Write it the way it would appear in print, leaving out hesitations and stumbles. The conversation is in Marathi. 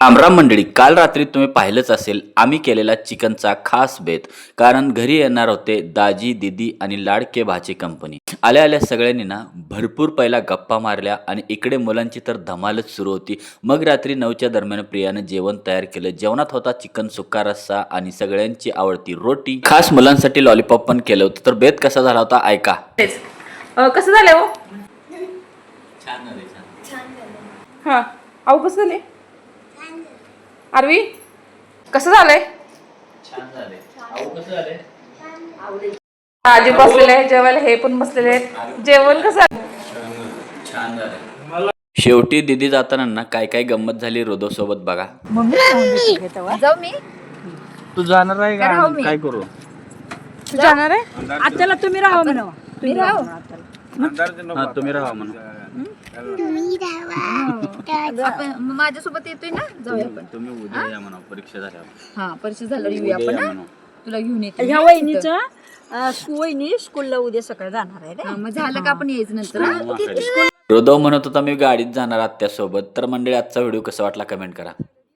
रामराम मंडळी, काल रात्री तुम्ही पाहिलंच असेल आम्ही केलेला चिकनचा खास बेत. कारण घरी येणार होते दाजी, दीदी आणि लाडके भाचे कंपनी. आल्या आल्या सगळ्यांनी ना भरपूर पहिला गप्पा मारल्या आणि इकडे मुलांची तर धमालच सुरू होती. मग रात्री 9च्या दरम्यान प्रियानं जेवण तयार केलं. जेवणात होता चिकन सुक्का रस्सा आणि सगळ्यांची आवडती रोटी. खास मुलांसाठी लॉलीपॉप पण केलं होतं. तर बेत कसा झाला होता ऐका. कसं झालंय हो? छान झाले. हा, अहो कसं झाले आरवी? कसं झालंय? छान झाले. कसं झाले? आजी बसलेले आहे जेवायला, हे पण बसलेले आहेत. जेवण कसं झालं? छान झाले. शेवटी दिदी जाताना ना काय काय गंमत झाली रोदो सोबत बघा. जाऊ मी तू जाणार आहे का? राहू मी. काय करू? तू जाणार आहे? आत्याला तुम्ही राहा म्हणावा. मी राहू हा, तुम्ही राहा म्हणून. आपण माझ्यासोबत येतोय ना, जाऊया आपण. तुम्ही उद्या या म्हणा, परीक्षा झाल्यावर. हा, परीक्षा झाल्यावर येऊया उद्या आपण या हा? म्हणा. तुला घेऊन येते ह्या वहिनीचं वहिनी स्कूलला उद्या सकाळी जाणार आहे रे. मग झालं का आपण यायचं नंतर हा? रोदो म्हणत होता मी गाडीत जाणार आत्यासोबत. तर मंडळी आजचा व्हिडिओ कसा वाटला कमेंट करा.